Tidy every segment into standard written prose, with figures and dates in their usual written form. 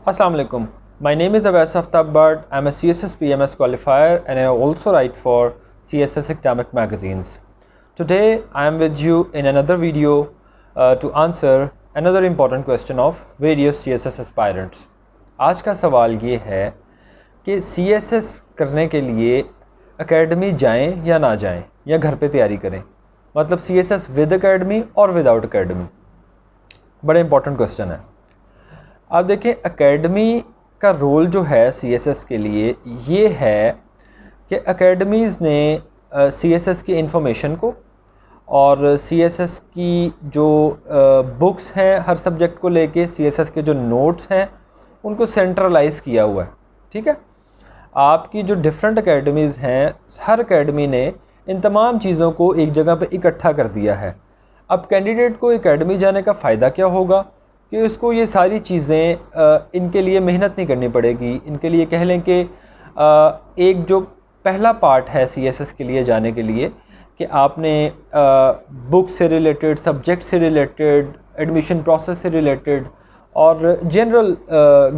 Assalamu alaikum. My name is Awais Aftab Bhatt. I'm a CSS PMS qualifier and I also write for CSS academic magazines. Today I am with you in another video to answer another important question of various CSS aspirants. आज का सवाल ये है कि CSS करने के लिए academy जाएं या ना जाएं या घर पे तैयारी करें, मतलब CSS विद एकेडमी और विदाउट एकेडमी। बड़ा इंपॉर्टेंट क्वेश्चन है। आप देखें, एकेडमी का रोल जो है CSS के लिए ये है कि एकेडमीज़ ने CSS की इंफॉर्मेशन को और CSS की जो बुक्स हैं हर सब्जेक्ट को लेके, CSS के जो नोट्स हैं उनको सेंट्रलाइज़ किया हुआ है। ठीक है, आपकी जो डिफरेंट एकेडमीज़ हैं, हर एकेडमी ने इन तमाम चीज़ों को एक जगह पे इकट्ठा कर दिया है। अब कैंडिडेट को एकेडमी जाने का फ़ायदा क्या होगा कि उसको ये सारी चीज़ें इनके लिए मेहनत नहीं करनी पड़ेगी। इनके लिए कह लें कि एक जो पहला पार्ट है CSS के लिए जाने के लिए कि आपने बुक से रिलेटेड, सब्जेक्ट से रिलेटेड, एडमिशन प्रोसेस से रिलेटेड और जनरल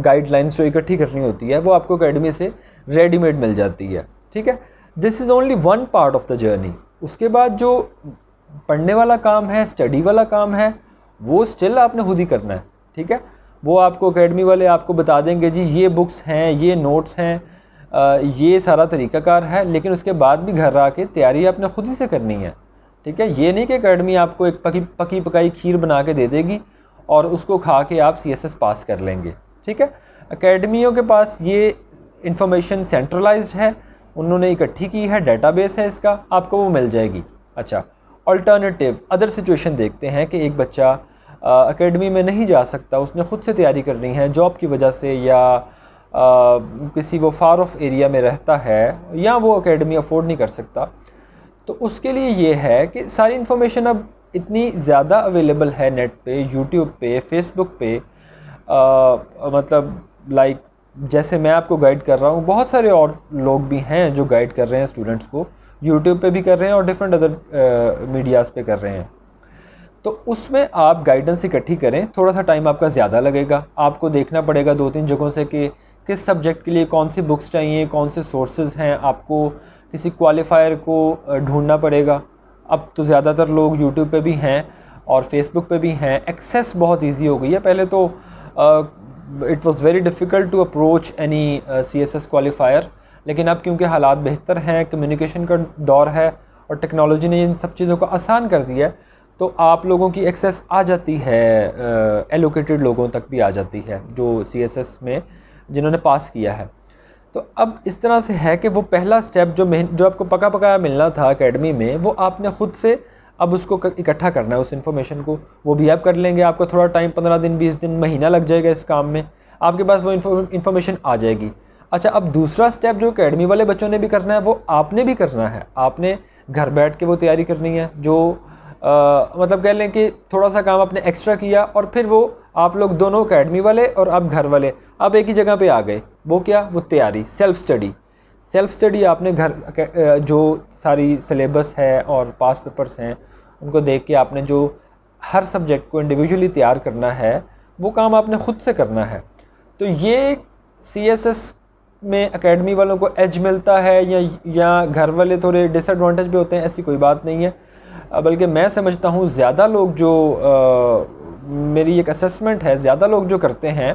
गाइडलाइंस जो इकट्ठी करनी होती है वो आपको एकेडमी से रेडीमेड मिल जाती है। ठीक है, this is only one part of the journey. उसके बाद जो पढ़ने वाला काम है, स्टडी वाला काम है, वो स्टिल आपने खुद ही करना है। ठीक है, वो आपको एकेडमी वाले आपको बता देंगे जी ये बुक्स हैं, ये नोट्स हैं, ये सारा तरीक़ाकार है, लेकिन उसके बाद भी घर आके तैयारी आपने खुद ही से करनी है। ठीक है, ये नहीं कि एकेडमी आपको एक पकी पकाई खीर बना के दे देगी और उसको खा के आप CSS पास कर लेंगे। ठीक है, एकेडमियों के पास ये इंफॉर्मेशन सेंट्रलाइज्ड है, उन्होंने इकट्ठी की है, डेटाबेस है इसका, आपको वो मिल जाएगी। अच्छा, अल्टरनेटिव अदर सिचुएशन देखते हैं कि एक बच्चा एकेडमी में नहीं जा सकता, उसने ख़ुद से तैयारी करनी है जॉब की वजह से, या किसी वो फार ऑफ एरिया में रहता है, या वो एकेडमी अफोर्ड नहीं कर सकता, तो उसके लिए ये है कि सारी इन्फॉर्मेशन अब इतनी ज़्यादा अवेलेबल है नेट पे, यूट्यूब पे, फेसबुक पे, मतलब लाइक जैसे मैं आपको गाइड कर रहा हूँ, बहुत सारे और लोग भी हैं जो गाइड कर रहे हैं स्टूडेंट्स को, यूट्यूब पे भी कर रहे हैं और डिफरेंट अदर मीडियाज़ पे कर रहे हैं। तो उसमें आप गाइडेंस इकट्ठी करें, थोड़ा सा टाइम आपका ज़्यादा लगेगा। आपको देखना पड़ेगा 2-3 जगहों से कि किस सब्जेक्ट के लिए कौन सी बुक्स चाहिए, कौन से सोर्सेज हैं, आपको किसी क्वालिफायर को ढूंढना पड़ेगा। अब तो ज़्यादातर लोग यूट्यूब पे भी हैं और फेसबुक पे भी हैं, एक्सेस बहुत ईजी हो गई है। पहले तो it was very difficult to approach any CSS qualifier, लेकिन अब क्योंकि हालात बेहतर हैं, कम्युनिकेशन का दौर है और टेक्नोलॉजी ने इन सब चीज़ों को आसान कर दिया है, तो आप लोगों की एक्सेस आ जाती है, एलोकेटेड लोगों तक भी आ जाती है जो CSS में जिन्होंने पास किया है। तो अब इस तरह से है कि वो पहला स्टेप जो आपको पका पकाया मिलना था एकेडमी में, वो आपने ख़ुद से अब उसको इकट्ठा करना है, उस इन्फॉर्मेशन को। वो भी आप कर लेंगे, आपको थोड़ा टाइम 15 दिन, 20 दिन, महीना लग जाएगा इस काम में, आपके पास वो इन्फॉर्मेशन आ जाएगी। अच्छा, अब दूसरा स्टेप जो एकेडमी वाले बच्चों ने भी करना है वो आपने भी करना है। आपने घर बैठ के वो तैयारी करनी है, जो मतलब कह लें कि थोड़ा सा काम आपने एक्स्ट्रा किया और फिर वो आप लोग दोनों एकेडमी वाले और अब घर वाले अब एक ही जगह पे आ गए। वो क्या? वो तैयारी, सेल्फ़ स्टडी आपने घर जो सारी सिलेबस है और पास पेपर्स हैं उनको देख के आपने जो हर सब्जेक्ट को इंडिविजुअली तैयार करना है वो काम आपने ख़ुद से करना है। तो ये CSS में एकेडमी वालों को एज मिलता है या घर वाले थोड़े डिसएडवांटेज भी होते हैं, ऐसी कोई बात नहीं है। बल्कि मैं समझता हूँ ज़्यादा लोग जो मेरी एक असेसमेंट है, ज़्यादा लोग जो करते हैं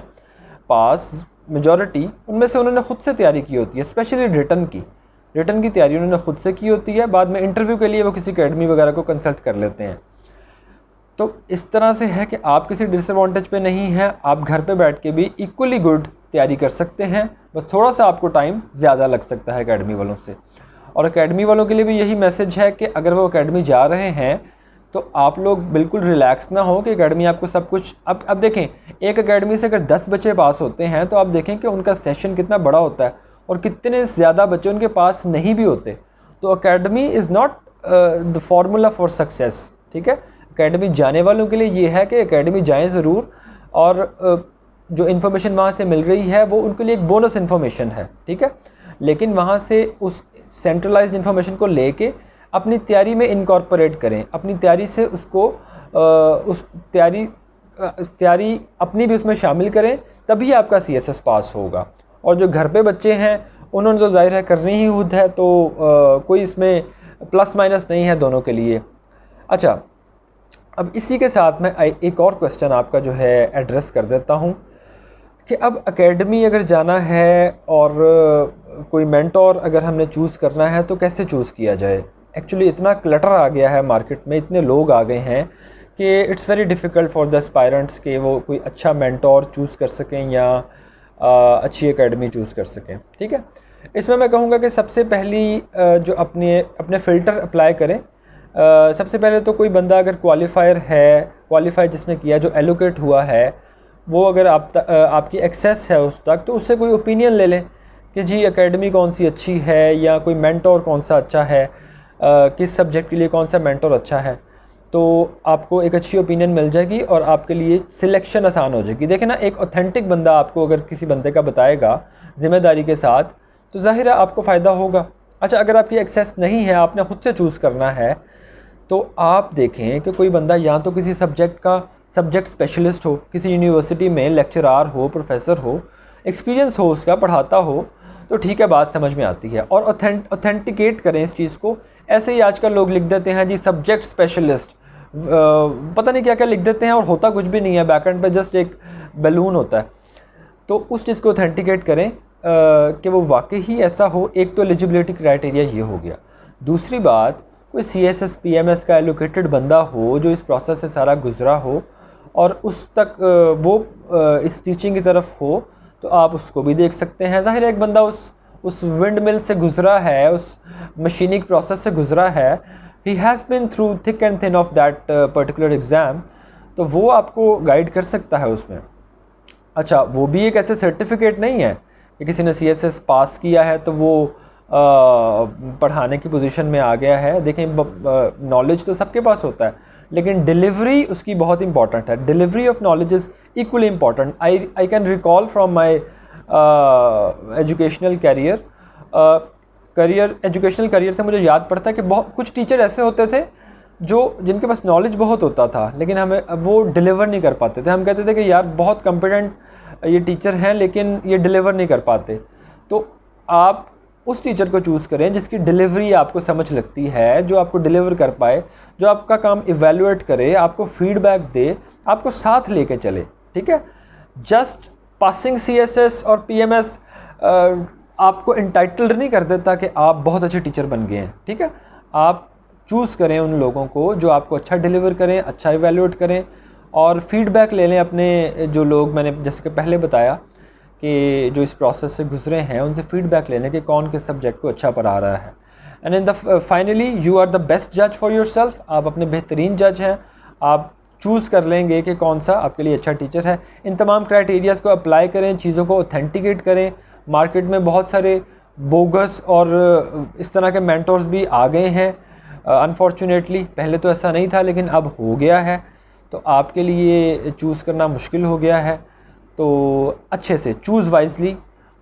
पास, मेजॉरिटी उनमें से उन्होंने ख़ुद से तैयारी की होती है, स्पेशली रिटर्न की तैयारी उन्होंने ख़ुद से की होती है। बाद में इंटरव्यू के लिए वो किसी एकेडमी वगैरह को कंसल्ट कर लेते हैं। तो इस तरह से है कि आप किसी डिसएडवांटेज पे नहीं हैं, आप घर पे बैठ के भी इक्वली गुड तैयारी कर सकते हैं, बस थोड़ा सा आपको टाइम ज़्यादा लग सकता है एकेडमी वालों से। और एकेडमी वालों के लिए भी यही मैसेज है कि अगर वो एकेडमी जा रहे हैं तो आप लोग बिल्कुल रिलैक्स ना हो कि एकेडमी आपको सब कुछ। अब देखें, एक एकेडमी से अगर 10 बच्चे पास होते हैं तो आप देखें कि उनका सेशन कितना बड़ा होता है और कितने ज़्यादा बच्चे उनके पास नहीं भी होते। तो academy is not the formula for success. ठीक है, एकेडमी जाने वालों के लिए ये है कि एकेडमी जाएँ ज़रूर, और जो इन्फॉर्मेशन वहाँ से मिल रही है वो उनके लिए एक बोनस इन्फॉर्मेशन है। ठीक है, लेकिन वहाँ से उस सेंट्रलाइज्ड इन्फॉर्मेशन को लेके अपनी तैयारी में इनकॉर्पोरेट करें, अपनी तैयारी से उसको उस तैयारी अपनी भी उसमें शामिल करें, तभी आपका CSS पास होगा। और जो घर पे बच्चे हैं उन्होंने तो जाहिर है करनी ही खुद है, तो कोई इसमें प्लस माइनस नहीं है दोनों के लिए। अच्छा, अब इसी के साथ मैं एक और क्वेश्चन आपका जो है एड्रेस कर देता हूँ कि अब एकेडमी अगर जाना है और कोई मेंटोर अगर हमने चूज़ करना है तो कैसे चूज़ किया जाए। एक्चुअली इतना क्लटर आ गया है मार्केट में, इतने लोग आ गए हैं कि it's very difficult for the aspirants कि वो कोई अच्छा मेंटोर चूज़ कर सकें या अच्छी एकेडमी चूज़ कर सकें। ठीक है, इसमें मैं कहूँगा कि सबसे पहली जो अपने फ़िल्टर अप्लाई करें। सबसे पहले तो कोई बंदा अगर क्वालिफाई जिसने किया, जो एलोकेट हुआ है, वो अगर आपकी एक्सेस है उस तक, तो उससे कोई ओपिनियन ले लें कि जी एकेडमी कौन सी अच्छी है या कोई मेंटोर कौन सा अच्छा है, किस सब्जेक्ट के लिए कौन सा मेंटोर अच्छा है। तो आपको एक अच्छी ओपिनियन मिल जाएगी और आपके लिए सिलेक्शन आसान हो जाएगी। देखिए ना, एक ऑथेंटिक बंदा आपको अगर किसी बंदे का बताएगा ज़िम्मेदारी के साथ, तो ज़ाहिर है आपको फ़ायदा होगा। अच्छा, अगर आपकी एक्सेस नहीं है, आपने ख़ुद से चूज़ करना है, तो आप देखें कि कोई बंदा या तो किसी सब्जेक्ट स्पेशलिस्ट हो, किसी यूनिवर्सिटी में लेक्चरार हो, प्रोफेसर हो, एक्सपीरियंस हो उसका, पढ़ाता हो, तो ठीक है, बात समझ में आती है। और ऑथेंटिकेट करें इस चीज़ को। ऐसे ही आजकल लोग लिख देते हैं जी सब्जेक्ट स्पेशलिस्ट, पता नहीं क्या क्या लिख देते हैं और होता कुछ भी नहीं है, बैकएंड पे जस्ट एक बैलून होता है। तो उस चीज़ को ऑथेंटिकेट करें कि वो वाकई ही ऐसा हो। एक तो एलिजिबिलिटी क्राइटेरिया ये हो गया। दूसरी बात, कोई CSS PMS का एलोकेटेड बंदा हो जो इस प्रोसेस से सारा गुजरा हो और उस तक वो इस टीचिंग की तरफ हो, तो आप उसको भी देख सकते हैं। ज़ाहिर है एक बंदा उस विंड मिल से गुजरा है, उस मशीनिक प्रोसेस से गुजरा है, he has been through thick and thin of that particular exam, तो वो आपको गाइड कर सकता है उसमें। अच्छा, वो भी एक ऐसे सर्टिफिकेट नहीं है कि किसी ने CSS पास किया है तो वो पढ़ाने की पोजीशन में आ गया है। देखें, नॉलेज तो सबके पास होता है, लेकिन डिलीवरी उसकी बहुत इंपॉर्टेंट है। Delivery of knowledge is equally important. I can recall from my educational educational career से मुझे याद पड़ता है कि बहुत कुछ टीचर ऐसे होते थे जिनके पास नॉलेज बहुत होता था, लेकिन हमें वो डिलीवर नहीं कर पाते थे। हम कहते थे कि यार बहुत कॉम्पिटेंट ये टीचर हैं लेकिन ये डिलीवर नहीं कर पाते। तो आप उस टीचर को चूज़ करें जिसकी डिलीवरी आपको समझ लगती है, जो आपको डिलीवर कर पाए, जो आपका काम इवैल्यूएट करे, आपको फीडबैक दे, आपको साथ लेके चले। ठीक है, जस्ट पासिंग CSS और PMS आपको इंटाइटल्ड नहीं कर देता कि आप बहुत अच्छे टीचर बन गए हैं। ठीक है, आप चूज़ करें उन लोगों को जो आपको अच्छा डिलीवर करें, अच्छा इवैल्यूएट करें और फीडबैक ले लें अपने जो लोग, मैंने जैसे कि पहले बताया कि जो इस प्रोसेस से गुजरे हैं, उनसे फीडबैक लेने कि कौन किस सब्जेक्ट को अच्छा पढ़ा रहा है। And in the finally you are the best जज फॉर योरसेल्फ। आप अपने बेहतरीन जज हैं। आप चूज़ कर लेंगे कि कौन सा आपके लिए अच्छा टीचर है। इन तमाम क्राइटेरियाज़ को अप्लाई करें, चीज़ों को ऑथेंटिकेट करें। मार्केट में बहुत सारे बोगस और इस तरह के मेंटोर्स भी आ गए हैं अनफॉर्चुनेटली। पहले तो ऐसा नहीं था लेकिन अब हो गया है, तो आपके लिए चूज़ करना मुश्किल हो गया है। तो अच्छे से चूज़ वाइजली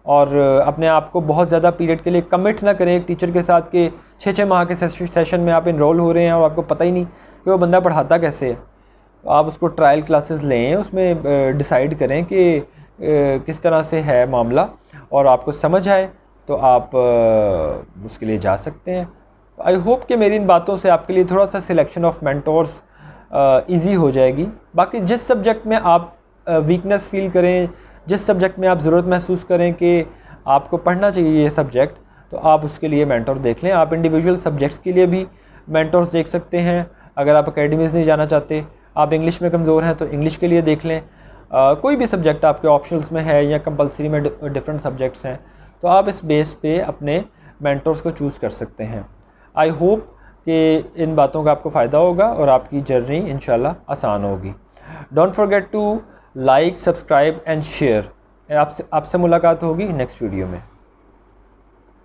और अपने आप को बहुत ज़्यादा पीरियड के लिए कमिट ना करें एक टीचर के साथ कि 6-6 माह के सेशन में आप इनरोल हो रहे हैं और आपको पता ही नहीं कि वो बंदा पढ़ाता कैसे है। तो आप उसको ट्रायल क्लासेस लें, उसमें डिसाइड करें कि किस तरह से है मामला और आपको समझ आए तो आप उसके लिए जा सकते हैं। आई होप कि मेरी इन बातों से आपके लिए थोड़ा सा सिलेक्शन ऑफ मेंटोर्स ईजी हो जाएगी। बाकी जिस सब्जेक्ट में आप वीकनेस फील करें, जिस सब्जेक्ट में आप ज़रूरत महसूस करें कि आपको पढ़ना चाहिए ये सब्जेक्ट, तो आप उसके लिए मेंटोर देख लें। आप इंडिविजुअल सब्जेक्ट्स के लिए भी मेंटोर्स देख सकते हैं। अगर आप एकेडमीज़ नहीं जाना चाहते, आप इंग्लिश में कमज़ोर हैं तो इंग्लिश के लिए देख लें। कोई भी सब्जेक्ट आपके ऑप्शनल्स में है या कंपलसरी में डिफरेंट सब्जेक्ट्स हैं, तो आप इस बेस पे अपने मेंटोर्स को चूज़ कर सकते हैं। आई होप कि इन बातों का आपको फ़ायदा होगा और आपकी जर्नी इंशाल्लाह आसान होगी। Don't forget to like, subscribe and share. आपसे मुलाकात होगी नेक्स्ट वीडियो में।